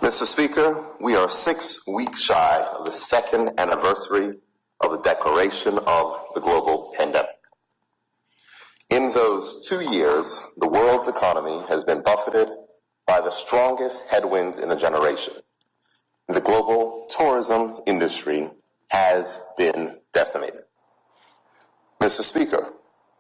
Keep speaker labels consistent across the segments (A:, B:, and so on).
A: Mr. Speaker, we are 6 weeks shy of the second anniversary of the declaration of the global pandemic. In those 2 years, the world's economy has been buffeted by the strongest headwinds in a generation. The global tourism industry has been decimated. Mr. Speaker,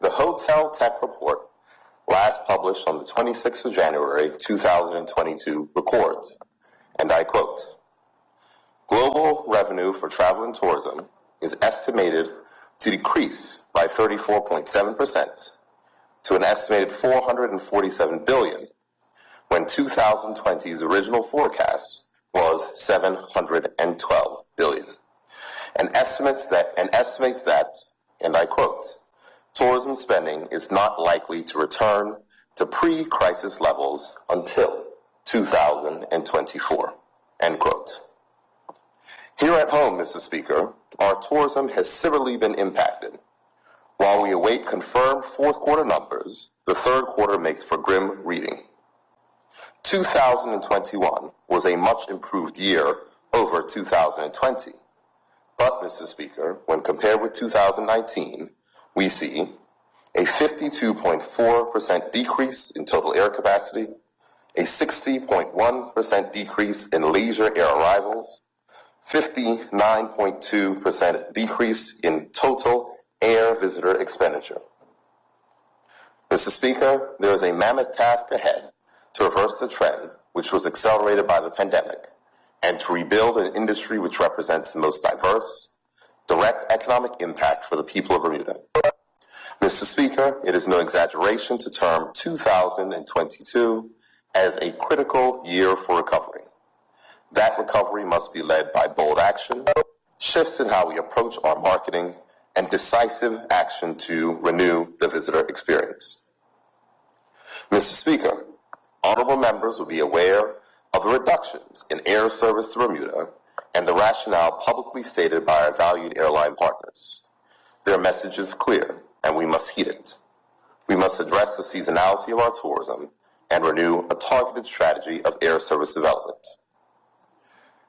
A: the Hotel Tech Report, last published on the 26th of January 2022, records, and I quote, "Global revenue for travel and tourism is estimated to decrease by 34.7% to an estimated $447 billion, when 2020's original forecast was $712 billion, and estimates that, and I quote, tourism spending is not likely to return to pre-crisis levels until 2024, end quote." Here at home, Mr. Speaker, our tourism has severely been impacted. While we await confirmed fourth quarter numbers, the third quarter makes for grim reading. 2021 was a much improved year over 2020. But, Mr. Speaker, when compared with 2019, we see a 52.4% decrease in total air capacity, a 60.1% decrease in leisure air arrivals, 59.2% decrease in total air visitor expenditure. Mr. Speaker, there is a mammoth task ahead to reverse the trend, which was accelerated by the pandemic, and to rebuild an industry which represents the most diverse, direct economic impact for the people of Bermuda. Mr. Speaker, it is no exaggeration to term 2022 as a critical year for recovery. That recovery must be led by bold action, shifts in how we approach our marketing, and decisive action to renew the visitor experience. Mr. Speaker, honorable members will be aware of the reductions in air service to Bermuda and the rationale publicly stated by our valued airline partners. Their message is clear, and we must heed it. We must address the seasonality of our tourism and renew a targeted strategy of air service development.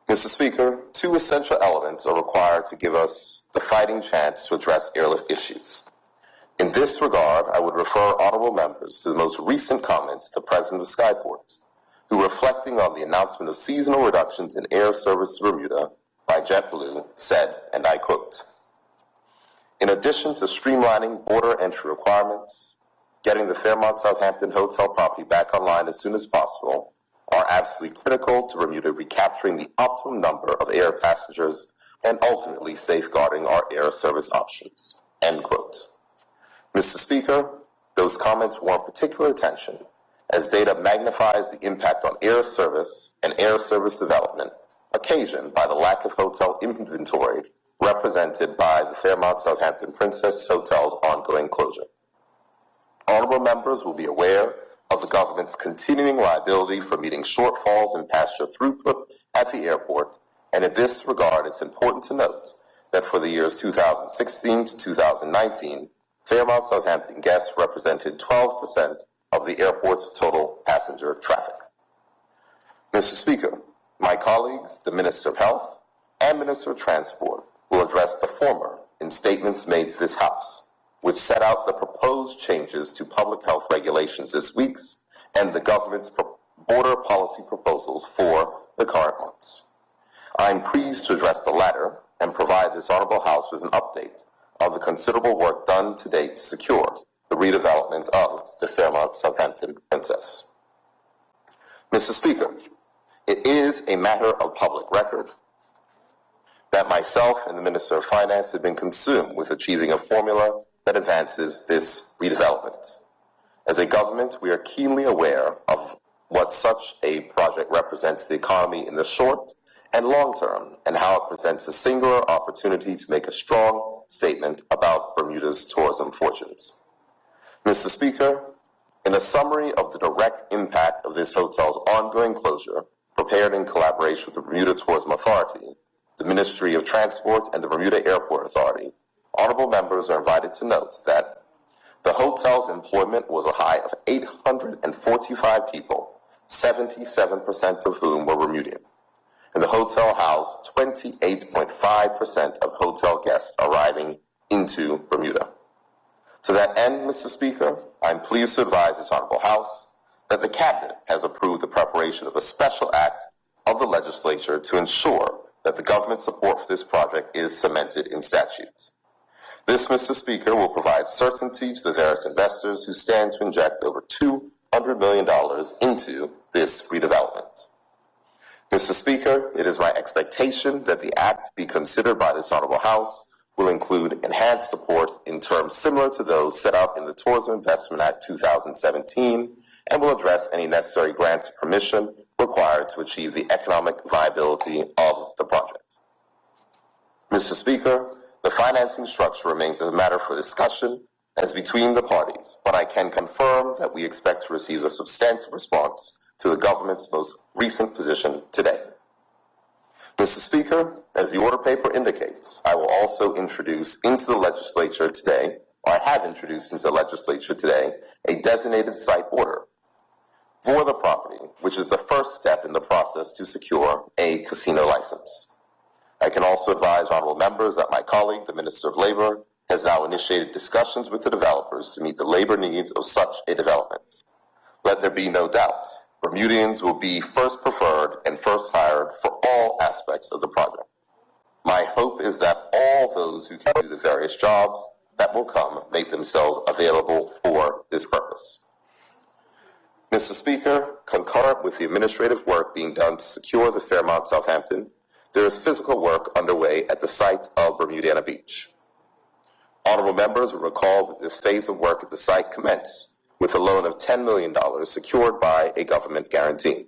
A: Mr. Speaker, 2 essential elements are required to give us the fighting chance to address airlift issues. In this regard, I would refer honorable members to the most recent comments of the President of Skyport, who, reflecting on the announcement of seasonal reductions in air service to Bermuda by JetBlue, said, and I quote, "In addition to streamlining border entry requirements, getting the Fairmont Southampton hotel property back online as soon as possible are absolutely critical to Bermuda recapturing the optimum number of air passengers and ultimately safeguarding our air service options," end quote. Mr. Speaker, those comments warrant particular attention as data magnifies the impact on air service and air service development occasioned by the lack of hotel inventory represented by the Fairmont Southampton Princess Hotel's ongoing closure. Honorable members will be aware of the government's continuing liability for meeting shortfalls in passenger throughput at the airport, and in this regard, it's important to note that for the years 2016 to 2019, Fairmont Southampton guests represented 12% of the airport's total passenger traffic. Mr. Speaker, my colleagues, the Minister of Health and Minister of Transport, will address the former in statements made to this House, which set out the proposed changes to public health regulations this week and the government's border policy proposals for the current months. I am pleased to address the latter and provide this honorable House with an update of the considerable work done to date to secure the redevelopment of the Fairmont Southampton Princess. Mr. Speaker, it is a matter of public record that myself and the Minister of Finance have been consumed with achieving a formula that advances this redevelopment. As a government, we are keenly aware of what such a project represents to the economy in the short and long term, and how it presents a singular opportunity to make a strong statement about Bermuda's tourism fortunes. Mr. Speaker, in a summary of the direct impact of this hotel's ongoing closure, prepared in collaboration with the Bermuda Tourism Authority, the Ministry of Transport, and the Bermuda Airport Authority, honorable members are invited to note that the hotel's employment was a high of 845 people 77% of whom were Bermudian. And the hotel housed 28.5% of hotel guests arriving into Bermuda. To that end, Mr. Speaker, I'm pleased to advise this Honorable House that the Cabinet has approved the preparation of a special act of the legislature to ensure that the government support for this project is cemented in statutes. This, Mr. Speaker, will provide certainty to the various investors who stand to inject over $200 million into this redevelopment. Mr. Speaker, it is my expectation that the act be considered by this Honorable House will include enhanced support in terms similar to those set out in the Tourism Investment Act 2017 and will address any necessary grants and permission required to achieve the economic viability of the project. Mr. Speaker, the financing structure remains a matter for discussion as between the parties, but I can confirm that we expect to receive a substantive response to the government's most recent position today. Mr. Speaker, as the order paper indicates, I will also introduce into the legislature today, or I have introduced into the legislature today, a designated site order for the property, which is the first step in the process to secure a casino license. I can also advise honorable members that my colleague, the Minister of Labor, has now initiated discussions with the developers to meet the labor needs of such a development. Let there be no doubt, Bermudians will be first preferred and first hired for all aspects of the project. My hope is that all those who can do the various jobs that will come make themselves available for this purpose. Mr. Speaker, concurrent with the administrative work being done to secure the Fairmont Southampton, there is physical work underway at the site of Bermudiana Beach. Honorable members will recall that this phase of work at the site commenced with a loan of $10 million secured by a government guarantee.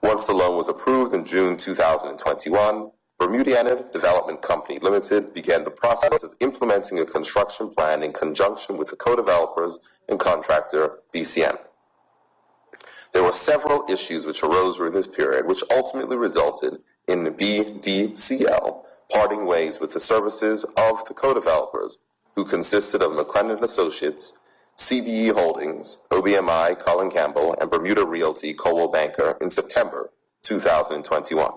A: Once the loan was approved in June 2021, Bermudiana Development Company Limited began the process of implementing a construction plan in conjunction with the co-developers and contractor BCM. There were several issues which arose during this period, which ultimately resulted in BDCL parting ways with the services of the co-developers, who consisted of McLennan Associates, CBE Holdings, OBMI, Colin Campbell, and Bermuda Realty, Coldwell Banker, in September 2021.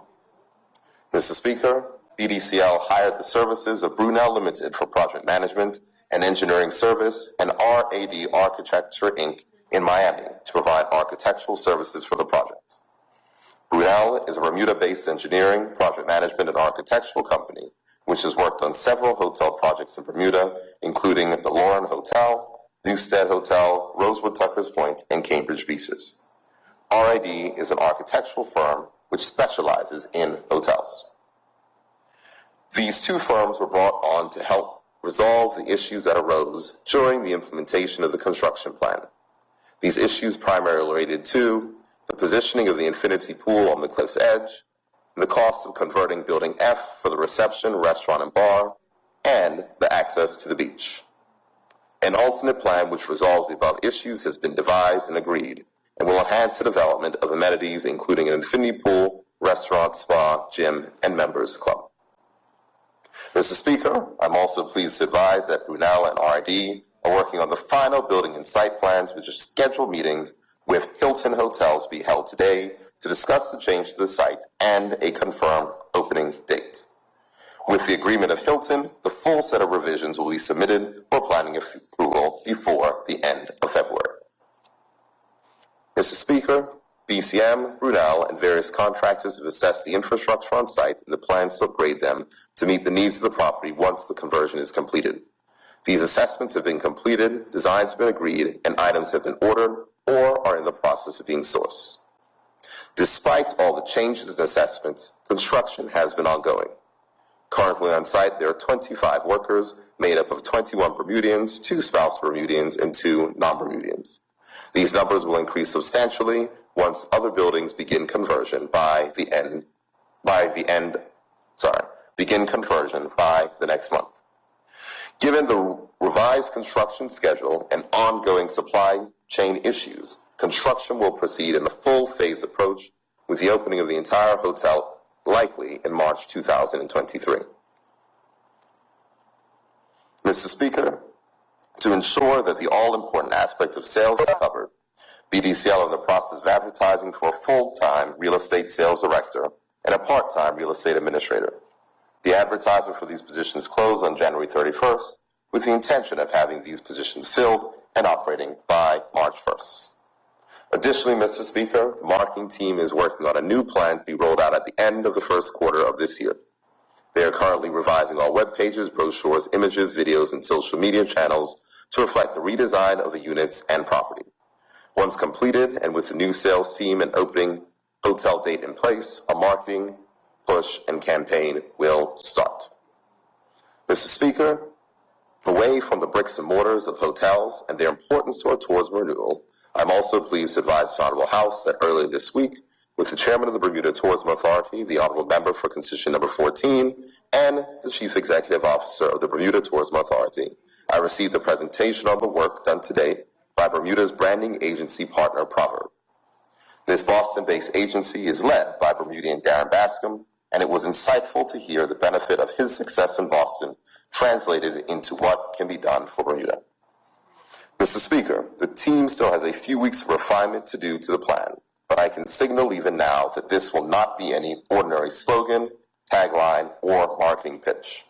A: Mr. Speaker, BDCL hired the services of Brunel Limited for project management and engineering service and RAD Architecture, Inc. in Miami to provide architectural services for the project. Brunel is a Bermuda-based engineering, project management, and architectural company which has worked on several hotel projects in Bermuda, including the Lauren Hotel, Newstead Hotel, Rosewood Tuckers Point, and Cambridge Beaches. RAD is an architectural firm which specializes in hotels. These two firms were brought on to help resolve the issues that arose during the implementation of the construction plan. These issues primarily related to the positioning of the infinity pool on the cliff's edge, the cost of converting Building F for the reception, restaurant, and bar, and the access to the beach. An alternate plan which resolves the above issues has been devised and agreed and will enhance the development of amenities including an infinity pool, restaurant, spa, gym, and members club. Mr. Speaker, I'm also pleased to advise that Brunel and RID are working on the final building and site plans, which are scheduled meetings with Hilton Hotels be held today to discuss the change to the site and a confirmed opening date. With the agreement of Hilton, the full set of revisions will be submitted for planning approval before the end of February. Mr. Speaker, BCM, Brunel, and various contractors have assessed the infrastructure on site and the plans to upgrade them to meet the needs of the property once the conversion is completed. These assessments have been completed, designs have been agreed, and items have been ordered or are in the process of being sourced. Despite all the changes and assessments, construction has been ongoing. Currently on site, there are 25 workers made up of 21 Bermudians, 2 spouse Bermudians, and 2 non-Bermudians. These numbers will increase substantially once other buildings begin conversion by the next month. Given the revised construction schedule and ongoing supply chain issues, construction will proceed in a full phase approach with the opening of the entire hotel likely in March 2023. Mr. Speaker, to ensure that the all-important aspect of sales is covered, BDCL in the process of advertising for a full-time real estate sales director and a part-time real estate administrator. The advertisement for these positions closed on January 31st with the intention of having these positions filled and operating by March 1st. Additionally, Mr. Speaker, the marketing team is working on a new plan to be rolled out at the end of the first quarter of this year. They are currently revising all web pages, brochures, images, videos, and social media channels to reflect the redesign of the units and property. Once completed, and with the new sales team and opening hotel date in place, a marketing push and campaign will start. Mr. Speaker, away from the bricks and mortars of hotels and their importance to our tourism renewal, I'm also pleased to advise the Honorable House that earlier this week, with the Chairman of the Bermuda Tourism Authority, the Honorable Member for Constitution Number 14, and the Chief Executive Officer of the Bermuda Tourism Authority, I received a presentation on the work done to date by Bermuda's branding agency partner, Proverb. This Boston-based agency is led by Bermudian Darren Bascom, and it was insightful to hear the benefit of his success in Boston translated into what can be done for Bermuda. Mr. Speaker, the team still has a few weeks of refinement to do to the plan, but I can signal even now that this will not be any ordinary slogan, tagline, or marketing pitch.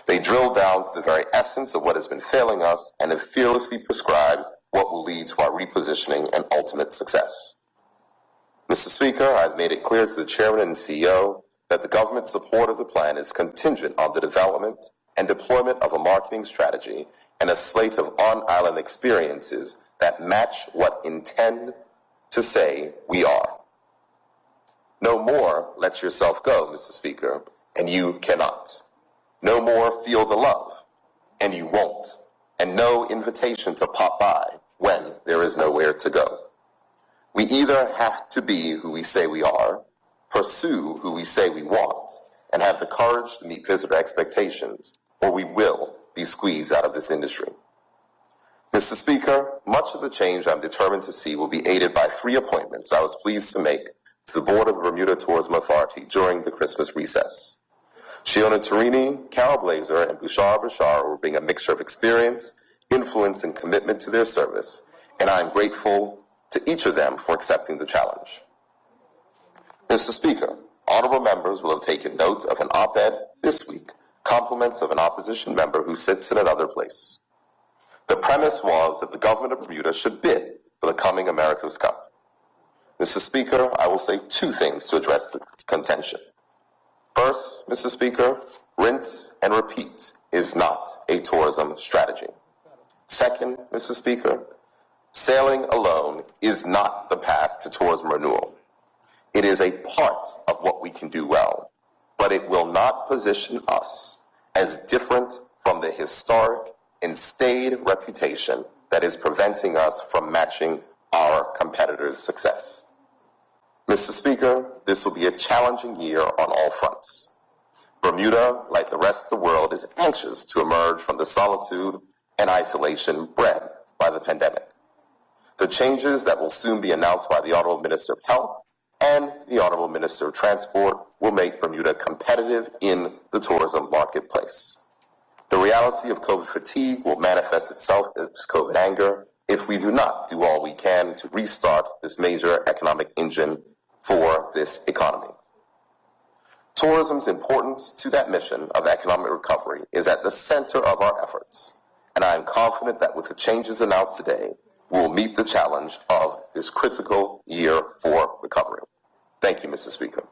A: They drill down to the very essence of what has been failing us and have fearlessly prescribed what will lead to our repositioning and ultimate success. Mr. Speaker, I've made it clear to the Chairman and CEO that the government's support of the plan is contingent on the development and deployment of a marketing strategy and a slate of on-island experiences that match what intend to say we are. No more let yourself go, Mr. Speaker, and you cannot. No more feel the love, and you won't. And no invitation to pop by when there is nowhere to go. We either have to be who we say we are, pursue who we say we want, and have the courage to meet visitor expectations, or we will be squeezed out of this industry. Mr. Speaker, much of the change I'm determined to see will be aided by 3 appointments I was pleased to make to the Board of the Bermuda Tourism Authority during the Christmas recess. Shiona Tarini, Carol Blazer, and Bushara Bashar will bring a mixture of experience, influence, and commitment to their service, and I am grateful to each of them for accepting the challenge. Mr. Speaker, honorable members will have taken note of an op-ed this week, compliments of an opposition member who sits in another place. The premise was that the government of Bermuda should bid for the coming America's Cup. Mr. Speaker, I will say 2 things to address this contention. First, Mr. Speaker, rinse and repeat is not a tourism strategy. Second, Mr. Speaker, sailing alone is not the path to tourism renewal. It is a part of what we can do well, but it will not position us as different from the historic and staid reputation that is preventing us from matching our competitors' success. Mr. Speaker, this will be a challenging year on all fronts. Bermuda, like the rest of the world, is anxious to emerge from the solitude and isolation bred by the pandemic. The changes that will soon be announced by the Honorable Minister of Health and the Honorable Minister of Transport will make Bermuda competitive in the tourism marketplace. The reality of COVID fatigue will manifest itself as COVID anger if we do not do all we can to restart this major economic engine for this economy. Tourism's importance to that mission of economic recovery is at the center of our efforts, and I am confident that with the changes announced today, we will meet the challenge of this critical year for recovery. Thank you, Mr. Speaker.